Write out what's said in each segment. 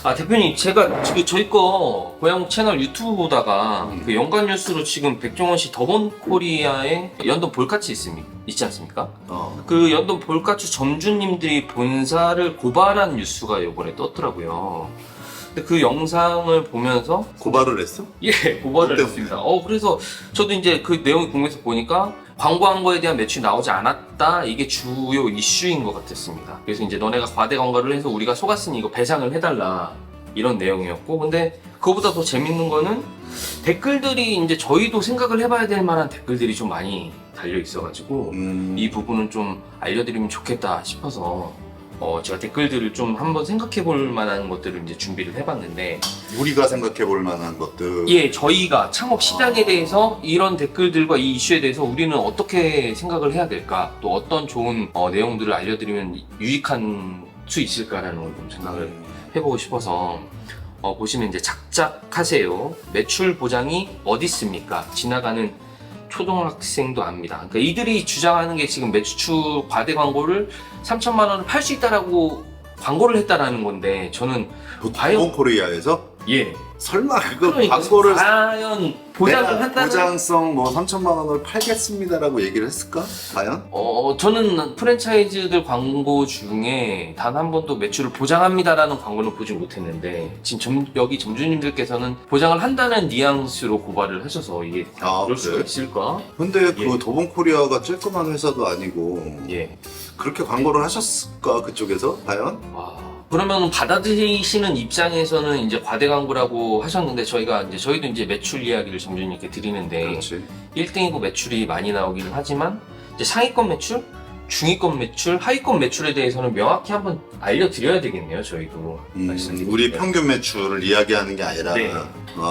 아, 대표님, 제가 지금 저희 거 고향 채널 유튜브 보다가 그 연관 뉴스로 지금 백종원 씨 더본 코리아에 연돈 볼카츠 있지 않습니까? 그 연돈 볼카츠 점주님들이 본사를 고발한 뉴스가 이번에 떴더라고요. 근데 그 영상을 보면서 고발을 했어? 예, 고발을 어때요? 했습니다. 그래서 저도 이제 그 내용을 궁금해서 보니까 광고한 거에 대한 매출이 나오지 않았다. 이게 주요 이슈인 것 같았습니다. 그래서 이제 너네가 과대 광고를 해서 우리가 속았으니 이거 배상을 해달라. 이런 내용이었고. 근데 그거보다 더 재밌는 거는 댓글들이 이제 저희도 생각을 해봐야 될 만한 댓글들이 좀 많이 달려 있어가지고 이 부분은 좀 알려드리면 좋겠다 싶어서 제가 댓글들을 좀 한번 생각해 볼 만한 것들을 이제 준비를 해봤는데 우리가 생각해 볼 만한 것들. 예, 저희가 창업 시장에 대해서 이런 댓글들과 이 이슈에 대해서 우리는 어떻게 생각을 해야 될까? 또 어떤 좋은 내용들을 알려드리면 유익한 수 있을까라는 걸 좀 생각을 해보고 싶어서 보시면 이제 작작하세요. 매출 보장이 어디 있습니까? 지나가는 초등학생도 압니다. 그러니까 이들이 주장하는 게 지금 매출 과대 광고를 3천만 원을 팔 수 있다라고 광고를 했다라는 건데 저는 과연 코리아에서 예. 설마 그거 그러니까 광고를 과연 보장을 내가 한다는 보장성 뭐 3천만 원을 팔겠습니다라고 얘기를 했을까? 과연? 저는 프랜차이즈들 광고 중에 단 한 번도 매출을 보장합니다라는 광고는 보지 못했는데 지금 여기 점주님들께서는 보장을 한다는 뉘앙스로 고발을 하셔서 이게 그럴 수가 그래? 있을까? 근데 예. 그 도봉 코리아가 쬐끄만 회사도 아니고 예. 그렇게 광고를 하셨을까 그쪽에서? 과연? 와. 그러면 받아들이시는 입장에서는 이제 과대 광고라고 하셨는데 저희도 이제 매출 이야기를 점주님께 드리는데 그렇지. 1등이고 매출이 많이 나오기는 하지만 이제 상위권 매출, 중위권 매출, 하위권 매출에 대해서는 명확히 한번 알려드려야 되겠네요. 저희도 말씀드리면. 우리 평균 매출을 이야기하는 게 아니라 네.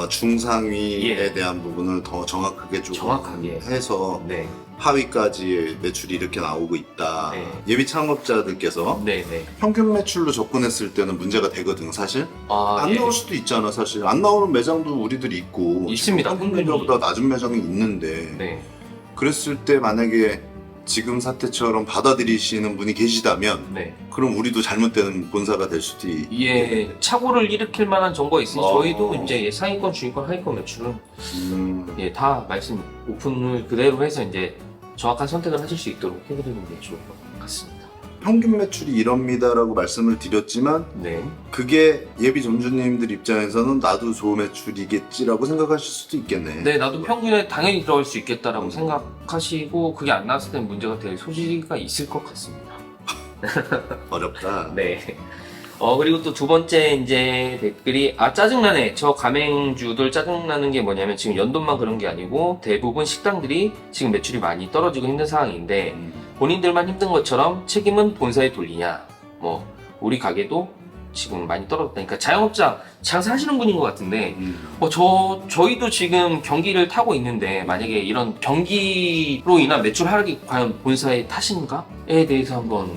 중상위에 예. 대한 부분을 더 정확하게 좀 정확하게 해서 네, 하위까지 매출이 이렇게 나오고 있다. 네. 예비 창업자들께서 네, 네. 평균 매출로 접근했을 때는 문제가 되거든 사실. 안 예. 나올 수도 있잖아 사실. 안 나오는 매장도 우리들이 있고 있습니다. 평균 매출보다 낮은 매장이 있는데 네. 그랬을 때 만약에 지금 사태처럼 받아들이시는 분이 계시다면 네. 그럼 우리도 잘못된 본사가 될 수도 예, 착오를 일으킬 만한 정보가 있으니 어. 저희도 이제 상위권, 중위권, 하위권 매출은 예, 다 말씀 오픈을 그대로 해서 이제 정확한 선택을 하실 수 있도록 해드리는 게 좋을 것 같습니다. 평균 매출이 이럽니다라고 말씀을 드렸지만 네. 그게 예비 점주님들 입장에서는 나도 좋은 매출이겠지라고 생각하실 수도 있겠네. 네, 나도 평균에 당연히 들어갈 수 있겠다라고 생각하시고 그게 안 나왔을 때 문제가 될 소지가 있을 것 같습니다. 어렵다. 네. 그리고 또 두 번째 이제 댓글이 짜증나네. 저 가맹주들 짜증나는 게 뭐냐면 지금 연돈만 그런 게 아니고 대부분 식당들이 지금 매출이 많이 떨어지고 힘든 상황인데 본인들만 힘든 것처럼 책임은 본사에 돌리냐. 우리 가게도 지금 많이 떨어졌다니까 자영업자 장사하시는 분인 것 같은데 저희도 지금 경기를 타고 있는데 만약에 이런 경기로 인한 매출 하락이 과연 본사의 탓인가에 대해서 한번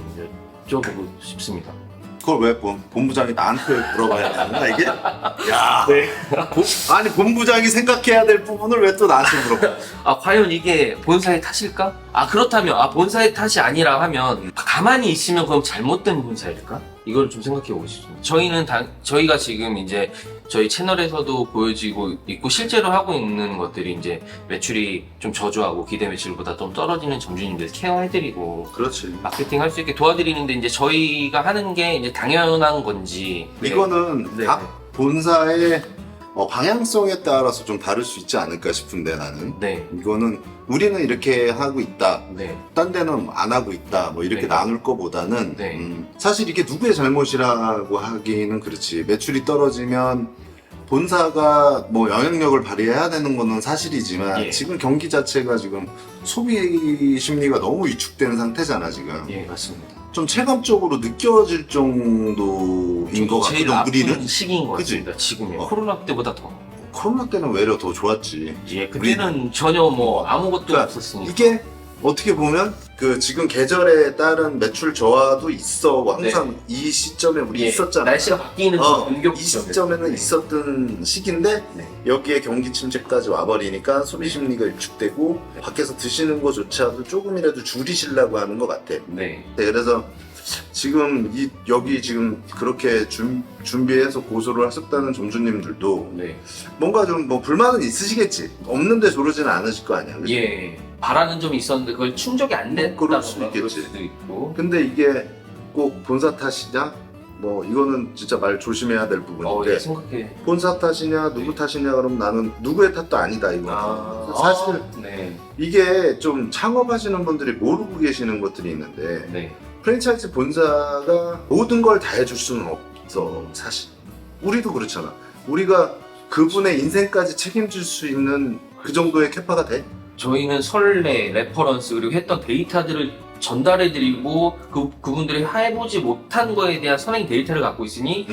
여쭤보고 싶습니다. 그걸 왜 본부장이 나한테 물어봐야 하나 이게? 야, 네. 아니 본부장이 생각해야 될 부분을 왜 또 나한테 물어봐? 과연 이게 본사의 탓일까? 그렇다면 본사의 탓이 아니라 하면 가만히 있으면 그럼 잘못된 본사일까? 이걸 좀 생각해 보고 싶습니다. 저희가 지금 이제 저희 채널에서도 보여지고 있고 실제로 하고 있는 것들이 이제 매출이 좀 저조하고 기대 매출보다 좀 떨어지는 점주님들 케어해드리고 그렇지. 마케팅 할 수 있게 도와드리는데 이제 저희가 하는 게 이제 당연한 건지 이거는 네. 각 본사의 방향성에 따라서 좀 다를 수 있지 않을까 싶은데 나는 네. 이거는 우리는 이렇게 하고 있다. 네. 딴 데는 안 하고 있다. 뭐 이렇게 네. 나눌 거보다는 네. 사실 이게 누구의 잘못이라고 하기는 그렇지. 매출이 떨어지면 본사가 뭐 영향력을 발휘해야 되는 거는 사실이지만 예. 지금 경기 자체가 지금 소비 심리가 너무 위축된 상태잖아 지금. 예, 맞습니다. 좀 체감적으로 느껴질 정도인 것 제일 같거든 아픈 우리는. 시기인 것 그치? 같습니다. 지금이 어. 코로나 때보다 더. 코로나 때는 외려 더 좋았지. 예, 그때는 전혀 아무것도 그러니까 없었으니까. 이게 어떻게 보면 그 지금 계절에 따른 매출 저하도 있어. 항상 이 시점에 우리 예, 있었잖아. 날씨가 바뀌는 이 시점에는 있었던 시기인데 네. 여기에 경기 침체까지 와버리니까 소비 심리가 위축되고 밖에서 드시는 거조차도 조금이라도 줄이시려고 하는 것 같아. 네. 그래서 지금 여기 지금 그렇게 준비해서 고소를 하셨다는 점주님들도 네. 뭔가 좀 뭐 불만은 있으시겠지. 없는데 조르지는 않으실 거 아니야. 그치? 예. 바라는 점이 있었는데 그걸 충족이 안 됐다고 그럴 수 있겠지. 그럴 수도 있고. 근데 이게 꼭 본사 탓이냐? 뭐 이거는 진짜 말 조심해야 될 부분인데 예, 생각해. 본사 탓이냐 누구 탓이냐 그러면 나는 누구의 탓도 아니다 이거. 사실 네. 이게 좀 창업하시는 분들이 모르고 계시는 것들이 있는데 네. 프랜차이즈 본사가 모든 걸 다 해줄 수는 없어 사실. 우리도 그렇잖아. 우리가 그분의 인생까지 책임질 수 있는 그 정도의 캐파가 돼? 저희는 선례, 레퍼런스 그리고 했던 데이터들을 전달해드리고 그분들이 해보지 못한 거에 대한 선행 데이터를 갖고 있으니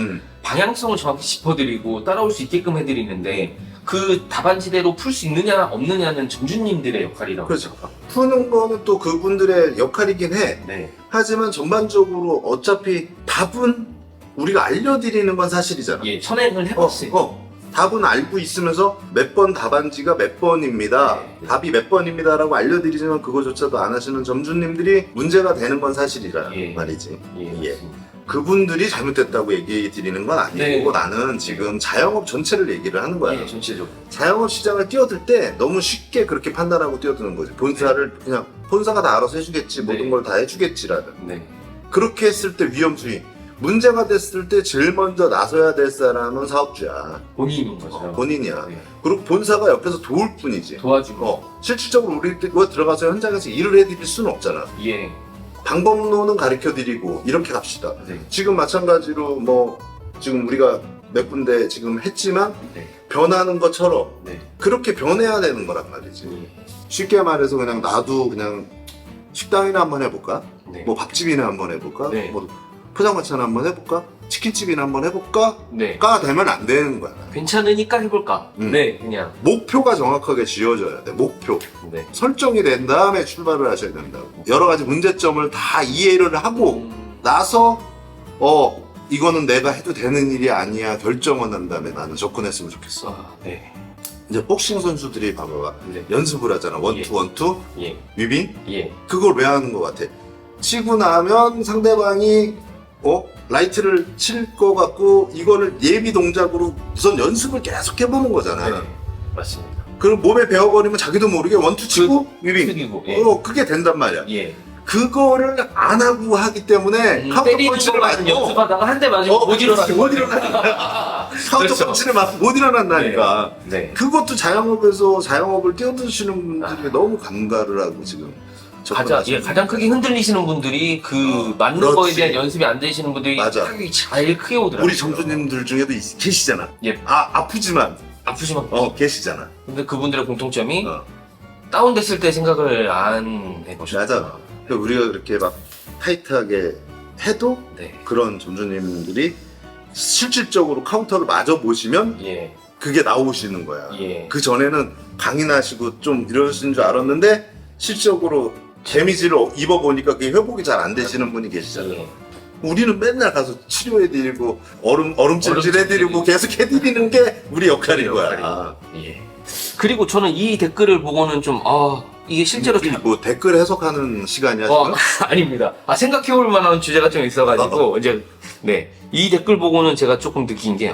방향성을 정확히 짚어드리고 따라올 수 있게끔 해드리는데 그 답안지대로 풀 수 있느냐 없느냐는 점주님들의 역할이라고 그렇죠. 생각합니다. 푸는 거는 또 그분들의 역할이긴 해. 네. 하지만 전반적으로 어차피 답은 우리가 알려드리는 건 사실이잖아. 예, 선행을 해봤어요. 답은 알고 있으면서 몇 번 답안지가 몇 번입니다. 네. 답이 몇 번입니다라고 알려드리지만 그거조차도 안 하시는 점주님들이 문제가 되는 건 사실이라 예. 말이지. 예, 예. 맞습니다. 그분들이 잘못됐다고 얘기 드리는 건 아니고 네. 나는 지금 자영업 전체를 얘기를 하는 거야. 예, 전체적으로. 자영업 시장을 뛰어들 때 너무 쉽게 그렇게 판단하고 뛰어드는 거지. 본사를 그냥 본사가 다 알아서 해주겠지, 네. 모든 걸 다 해주겠지라는. 네. 그렇게 했을 때 위험수위. 문제가 됐을 때 제일 먼저 나서야 될 사람은 사업주야. 본인인 거죠. 본인이야. 네. 그리고 본사가 옆에서 도울 뿐이지. 도와주고. 실질적으로 우리가 들어가서 현장에서 일을 해드릴 수는 없잖아. 예. 방법론은 가르쳐드리고 이렇게 갑시다. 네. 지금 마찬가지로 뭐 지금 우리가 몇 군데 지금 했지만 네. 변하는 것처럼 네. 그렇게 변해야 되는 거란 말이지. 예. 쉽게 말해서 그냥 나도 그냥 식당이나 한번 해볼까? 네. 뭐 밥집이나 한번 해볼까? 네. 뭐 포장마차나 한번 해볼까? 치킨집이나 한번 해볼까? 네. 가 되면 안 되는 거야. 괜찮으니까 해볼까? 네, 그냥. 목표가 정확하게 지어져야 돼. 목표. 네. 설정이 된 다음에 출발을 하셔야 된다고. 여러 가지 문제점을 다 이해를 하고 나서 이거는 내가 해도 되는 일이 아니야 결정을 한 다음에 나는 접근했으면 좋겠어. 네. 이제 복싱 선수들이 봐봐. 네. 연습을 하잖아. 원투 예. 원투 예. 위빙. 예. 그걸 왜 하는 것 같아? 치고 나면 상대방이 라이트를 칠 것 같고 이거를 예비 동작으로 우선 연습을 계속 해보는 거잖아. 네. 맞습니다. 그럼 몸에 배워버리면 자기도 모르게 원투 치고 위빙. 숙이고. 예. 그게 된단 말이야. 예. 그거를 안 하고 하기 때문에 카운터 때리는 펀치를 것만 맞고 연습하다가 한 대 맞으면 못 일어나는 못 거예요. 일어나니까 카운터 그렇죠. 펀치를 맞고 못 일어난다니까. 네. 그것도 자영업을 뛰어드시는 분들이 너무 감가를 하고 지금 가장 크게 흔들리시는 분들이 맞는 그렇지. 거에 대한 연습이 안 되시는 분들이 맞아. 타격이 제일 크게 오더라고요. 우리 점주님들 중에도 계시잖아. 예. 아프지만 아프지만. 계시잖아. 근데 그분들의 공통점이 어. 다운됐을 때 생각을 안 해보셨다. 맞아. 그러니까 우리가 그렇게 막 타이트하게 해도 네. 그런 점주님들이 실질적으로 카운터를 맞아 보시면 예. 그게 나오시는 거야. 예. 그 전에는 강인하시고 좀 이러신 줄 알았는데 실질적으로 데미지를 입어보니까 그게 회복이 잘 안 되시는 분이 계시잖아요. 예. 우리는 맨날 가서 치료해드리고 얼음찜질해드리고 계속 해드리는 게 우리 역할인 거야. 예. 그리고 저는 이 댓글을 보고는 좀 이게 실제로 뭐 댓글 해석하는 시간이야 지금? 아닙니다. 생각해볼 만한 주제가 좀 있어가지고 이제 네. 이 댓글 보고는 제가 조금 느낀 게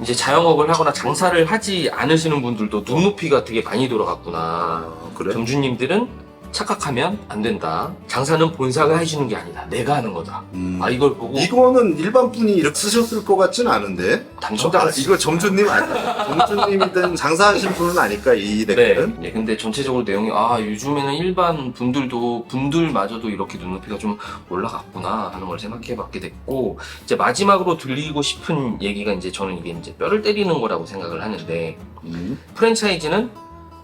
이제 자영업을 하거나 장사를 하지 않으시는 분들도 눈높이가 되게 많이 돌아갔구나. 그래? 점주님들은 착각하면 안 된다. 장사는 본사가 해주는 게 아니다. 내가 하는 거다. 이걸 보고 이거는 일반 분이 이렇게 쓰셨을 것 같지는 않은데. 이거 점주님 점주님이든 장사하시는 분은 아닐까 이 댓글은? 네. 근데 전체적으로 내용이 요즘에는 일반 분들마저도 이렇게 눈높이가 좀 올라갔구나 하는 걸 생각해봤게 됐고 이제 마지막으로 들리고 싶은 얘기가 이제 저는 이게 이제 뼈를 때리는 거라고 생각을 하는데 프랜차이즈는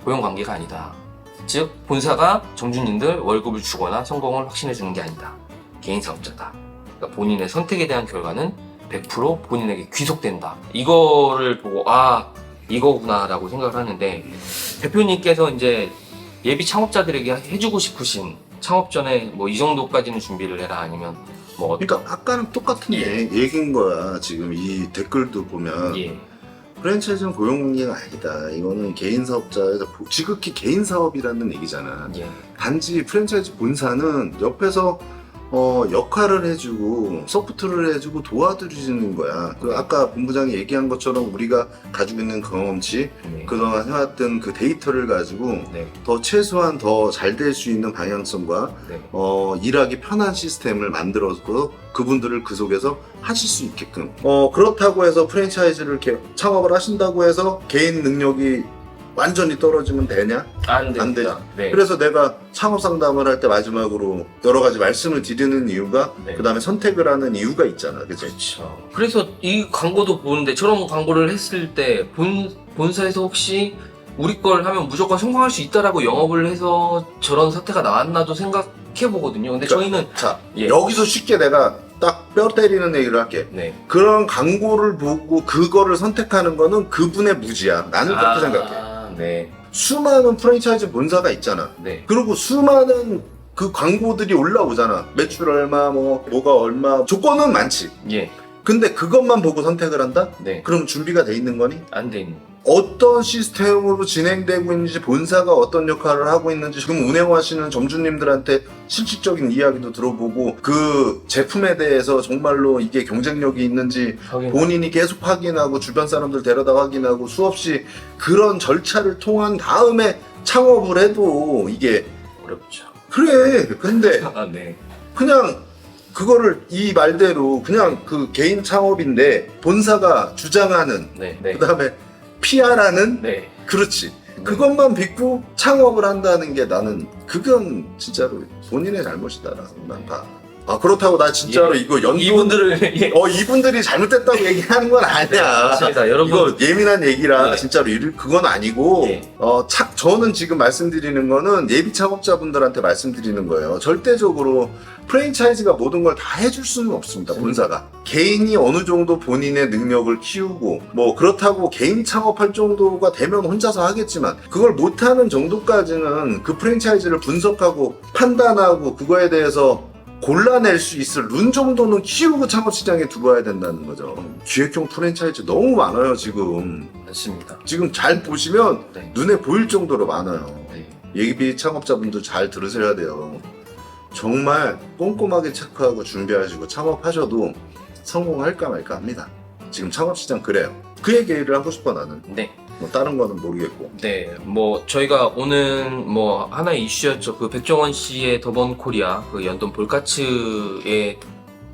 고용 관계가 아니다. 즉 본사가 점주님들 월급을 주거나 성공을 확신해 주는 게 아니다. 개인 사업자다. 그러니까 본인의 선택에 대한 결과는 100% 본인에게 귀속된다. 이거를 보고 이거구나라고 생각을 하는데 대표님께서 이제 예비 창업자들에게 해주고 싶으신 창업 전에 뭐 이 정도까지는 준비를 해라 아니면 뭐 그러니까 아까는 똑같은 얘기인 거야. 지금 이 댓글도 보면 프랜차이즈는 고용관계가 아니다. 이거는 개인 사업자에서 지극히 개인 사업이라는 얘기잖아. 단지 프랜차이즈 본사는 옆에서 역할을 해주고 서포트를 해주고 도와드리는 거야. 그 아까 본부장이 얘기한 것처럼 우리가 가지고 있는 경험치, 네. 그동안 해왔던 그 데이터를 가지고 네. 더 최소한 더 잘 될 수 있는 방향성과 네. 일하기 편한 시스템을 만들어서 그분들을 그 속에서 하실 수 있게끔. 그렇다고 해서 프랜차이즈를 창업을 하신다고 해서 개인 능력이 완전히 떨어지면 되냐? 안 됩니다. 안 되죠. 네. 그래서 내가 창업 상담을 할 때 마지막으로 여러 가지 말씀을 드리는 이유가 네. 그 다음에 선택을 하는 이유가 있잖아. 그치? 그렇죠. 그래서 이 광고도 보는데 저런 광고를 했을 때 본사에서 혹시 우리 걸 하면 무조건 성공할 수 있다라고 영업을 해서 저런 사태가 나왔나도 생각해 보거든요. 근데 저희는 자, 예. 여기서 쉽게 내가 딱 뼈 때리는 얘기를 할게. 네. 그런 광고를 보고 그거를 선택하는 거는 그분의 무지야. 나는 그렇게 생각해. 네. 수많은 프랜차이즈 본사가 있잖아. 네. 그리고 수많은 그 광고들이 올라오잖아. 매출 얼마, 뭐가 얼마. 조건은 많지. 예. 근데 그것만 보고 선택을 한다? 네. 그럼 준비가 돼 있는 거니? 안 돼 있는. 어떤 시스템으로 진행되고 있는지, 본사가 어떤 역할을 하고 있는지, 지금 운영하시는 점주님들한테 실질적인 이야기도 들어보고, 그 제품에 대해서 정말로 이게 경쟁력이 있는지 본인이 계속 확인하고, 주변 사람들 데려다 확인하고, 수없이 그런 절차를 통한 다음에 창업을 해도 이게 어렵죠. 그래. 근데 아, 네. 그냥 그거를 이 말대로 그냥 그 개인 창업인데 본사가 주장하는, 네. 네. 그 다음에 PR하는, 네. 그렇지. 그것만 믿고 창업을 한다는 게 나는 그건 진짜로 본인의 잘못이다라고 난 봐. 그렇다고 나 진짜로 예. 이거 연돈 이분들을 예. 이분들이 잘못됐다고 얘기하는 건 아니야. 맞습니다. 여러분. 이거 예민한 얘기라 예. 진짜로 그건 아니고 예. 저는 지금 말씀드리는 거는 예비 창업자분들한테 말씀드리는 거예요. 절대적으로 프랜차이즈가 모든 걸 다 해줄 수는 없습니다. 본사가. 개인이 어느 정도 본인의 능력을 키우고 그렇다고 개인 창업할 정도가 되면 혼자서 하겠지만 그걸 못하는 정도까지는 그 프랜차이즈를 분석하고 판단하고 그거에 대해서 골라낼 수 있을 룬 정도는 키우고 창업시장에 들어와야 된다는 거죠. 기획형 프랜차이즈 너무 많아요 지금. 맞습니다. 지금 잘 보시면 네. 눈에 보일 정도로 많아요. 네. 예비 창업자분들 잘 들으셔야 돼요. 정말 꼼꼼하게 체크하고 준비하시고 창업하셔도 성공할까 말까 합니다. 지금 창업시장 그래요. 그 얘기를 하고 싶어 나는. 네. 다른 거는 모르겠고. 네, 저희가 오늘 하나의 이슈였죠. 그 백종원 씨의 더번 코리아 그 연돈 볼카츠에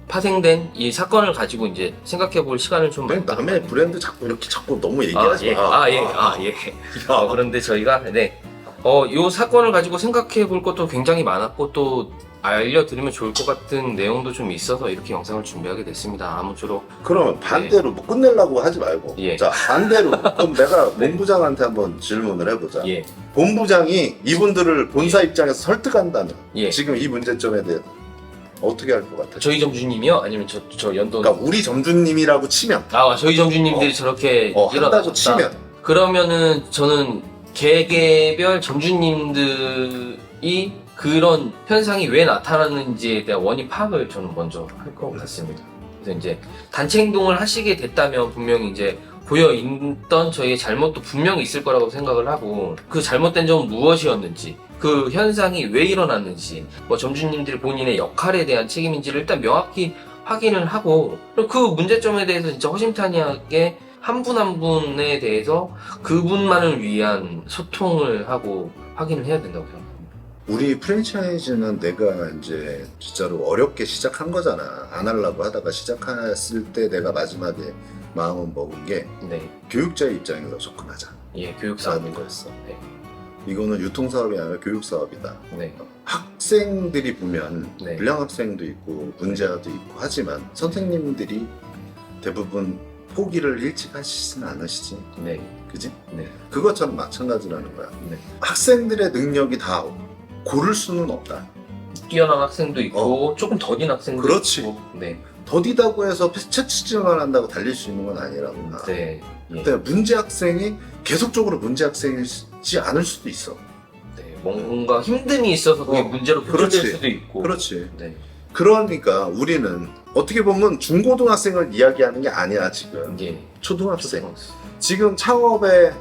파생된 이 사건을 가지고 이제 생각해 볼 시간을 좀 남의 만들었거든요. 브랜드 자꾸 너무 얘기하지 예. 마. 예. 그런데 저희가 요 사건을 가지고 생각해 볼 것도 굉장히 많았고 또 알려드리면 좋을 것 같은 내용도 좀 있어서 이렇게 영상을 준비하게 됐습니다. 아무쪼록 그러면 반대로 끝내려고 하지 말고. 예. 자, 반대로. 그럼 내가 네. 본부장한테 한번 질문을 해보자. 예. 본부장이 이분들을 본사 입장에서 설득한다면 예. 지금 이 문제점에 대해 어떻게 할 것 같아? 저희 점주님이요? 아니면 저 연돈? 그러니까 우리 점주님이라고 치면 저희 점주님들이 저렇게 한다고 일어났다. 치면 그러면은 저는 개개별 점주님들이 그런 현상이 왜 나타나는지에 대한 원인 파악을 저는 먼저 할 것 같습니다. 그래서 이제 단체 행동을 하시게 됐다면 분명히 이제 고여 있던 저희의 잘못도 분명히 있을 거라고 생각을 하고 그 잘못된 점은 무엇이었는지 그 현상이 왜 일어났는지 점주님들이 본인의 역할에 대한 책임인지를 일단 명확히 확인을 하고 그 문제점에 대해서 진짜 허심탄회하게 한 분 한 분에 대해서 그분만을 위한 소통을 하고 확인을 해야 된다고 생각합니다. 우리 프랜차이즈는 내가 이제 진짜로 어렵게 시작한 거잖아. 안 하려고 하다가 시작했을 때 내가 마지막에 마음을 먹은 게 네, 교육자의 입장에서 접근하자. 예, 교육사업인 거였어. 네, 이거는 유통사업이 아니라 교육사업이다. 네, 학생들이 보면 네. 불량 학생도 있고 문제아도 있고 하지만 선생님들이 대부분 포기를 일찍 하시진 않으시지. 네, 그지? 네, 그것처럼 마찬가지라는 거야. 네. 학생들의 능력이 다 고를 수는 없다. 뛰어난 학생도 있고 조금 더딘 학생도 그렇지. 있고. 네, 더디다고 해서 채취증을 한다고 달릴 수 있는 건 아니라고 나. 네, 예. 근데 문제 학생이 계속적으로 문제 학생이지 않을 수도 있어. 네, 뭔가 힘듦이 있어서 그게 문제로 그렇지. 표출될 수도 있고. 그렇지. 네, 그러니까 우리는 어떻게 보면 중고등학생을 이야기하는 게 아니야 지금. 예. 초등학생. 지금 창업에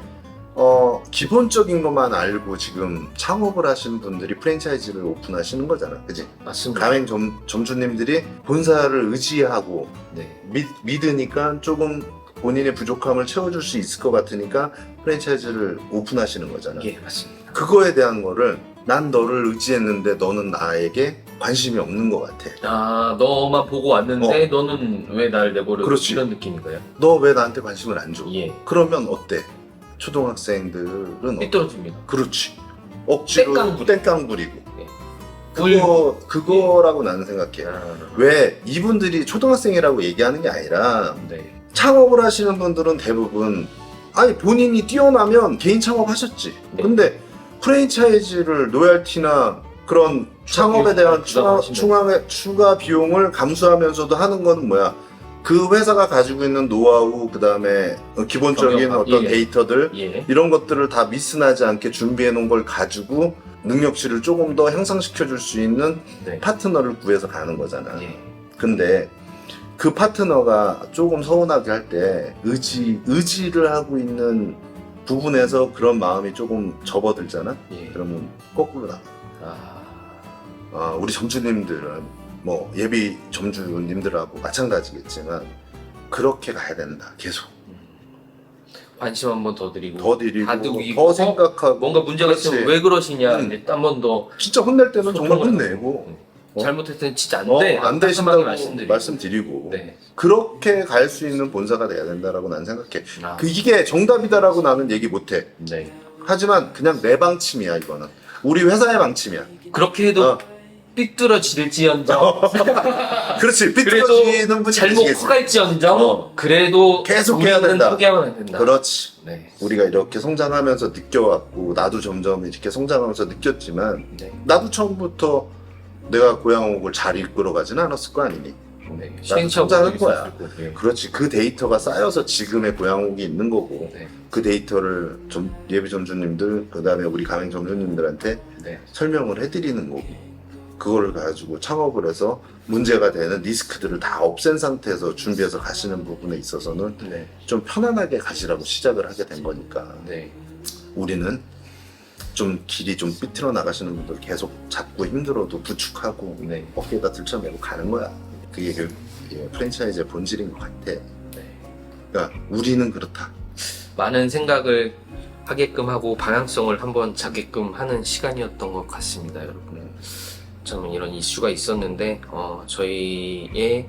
기본적인 것만 알고 지금 창업을 하시는 분들이 프랜차이즈를 오픈하시는 거잖아. 그지? 맞습니다. 가맹 점주님들이 본사를 의지하고 네. 믿으니까 조금 본인의 부족함을 채워줄 수 있을 것 같으니까 프랜차이즈를 오픈하시는 거잖아. 예, 맞습니다. 그거에 대한 거를 난 너를 의지했는데 너는 나에게 관심이 없는 것 같아. 아, 너만 보고 왔는데 너는 왜 날 내버려? 그렇지. 이런 느낌인 거예요? 너 왜 나한테 관심을 안 줘? 예. 그러면 어때? 초등학생들은 삐뚤어집니다. 그렇지. 억지로 땡깡부리고. 네. 그거라고 나는 생각해. 아, 왜 이분들이 초등학생이라고 얘기하는 게 아니라 네. 창업을 하시는 분들은 대부분 아니 본인이 뛰어나면 개인 창업하셨지. 네. 근데 프랜차이즈를 로얄티나 그런 창업에 대한 추가 비용을 감수하면서도 하는 거는 뭐야? 그 회사가 가지고 있는 노하우, 그 다음에 기본적인 경영학, 어떤 예. 데이터들 예. 이런 것들을 다 미스나지 않게 준비해 놓은 걸 가지고 능력치를 조금 더 향상시켜 줄 수 있는 네. 파트너를 구해서 가는 거잖아. 예. 근데 그 파트너가 조금 서운하게 할 때 의지를 하고 있는 부분에서 그런 마음이 조금 접어들잖아. 예. 그러면 거꾸로 나가. 우리 점주님들은 뭐 예비 점주님들하고 마찬가지겠지만 그렇게 가야 된다. 계속 관심 한 번 더 드리고 더 드리고 다독이고 더 생각하고 뭔가 문제가 그렇지. 있으면 왜 그러시냐 한 번 더 진짜 혼낼 때는 정말 소통을 혼내고 잘못했을 때는 진짜 안돼 안 되신다고 말씀드리고 말씀드리고 네. 그렇게 갈 수 있는 본사가 돼야 된다라고 난 생각해. 아, 이게 정답이다라고 나는 얘기 못해. 네. 하지만 그냥 내 방침이야 이거는. 우리 회사의 방침이야. 그렇게 해도 어. 삐뚤어질지언정 그렇지. 그래도 삐뚤어지는 분이 잘못 계시겠지. 커갈지언정 어. 그래도 계속 해야 우리는 된다. 포기하면 안 된다. 그렇지. 네. 우리가 이렇게 성장하면서 느껴왔고 나도 점점 이렇게 성장하면서 느꼈지만 네. 나도 처음부터 내가 고양옥을 잘 이끌어가지는 않았을 거 아니니. 네. 나도 성장할 거야. 네. 그렇지. 그 데이터가 쌓여서 지금의 고양옥이 있는 거고 네. 그 데이터를 예비 점주님들 그다음에 우리 가맹 점주님들한테 네. 설명을 해드리는 거고 그거를 가지고 창업을 해서 문제가 되는 리스크들을 다 없앤 상태에서 준비해서 가시는 부분에 있어서는 네. 좀 편안하게 가시라고 시작을 하게 된 거니까 네. 우리는 좀 길이 좀 삐뚤어 나가시는 분들 계속 잡고 힘들어도 부축하고 네. 어깨에다 들쳐매고 가는 거야. 그게 결국 프랜차이즈의 본질인 것 같아. 네. 그러니까 우리는 그렇다. 많은 생각을 하게끔 하고 방향성을 한번 잡게끔 하는 시간이었던 것 같습니다, 여러분. 참 이런 이슈가 있었는데 저희의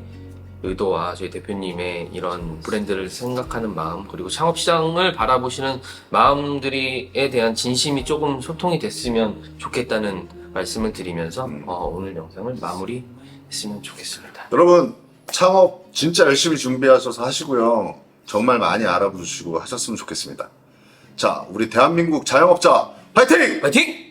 의도와 저희 대표님의 이런 브랜드를 생각하는 마음 그리고 창업 시장을 바라보시는 마음들에 대한 진심이 조금 소통이 됐으면 좋겠다는 말씀을 드리면서 오늘 영상을 마무리했으면 좋겠습니다. 여러분 창업 진짜 열심히 준비하셔서 하시고요. 정말 많이 알아보시고 하셨으면 좋겠습니다. 자, 우리 대한민국 자영업자 파이팅! 파이팅!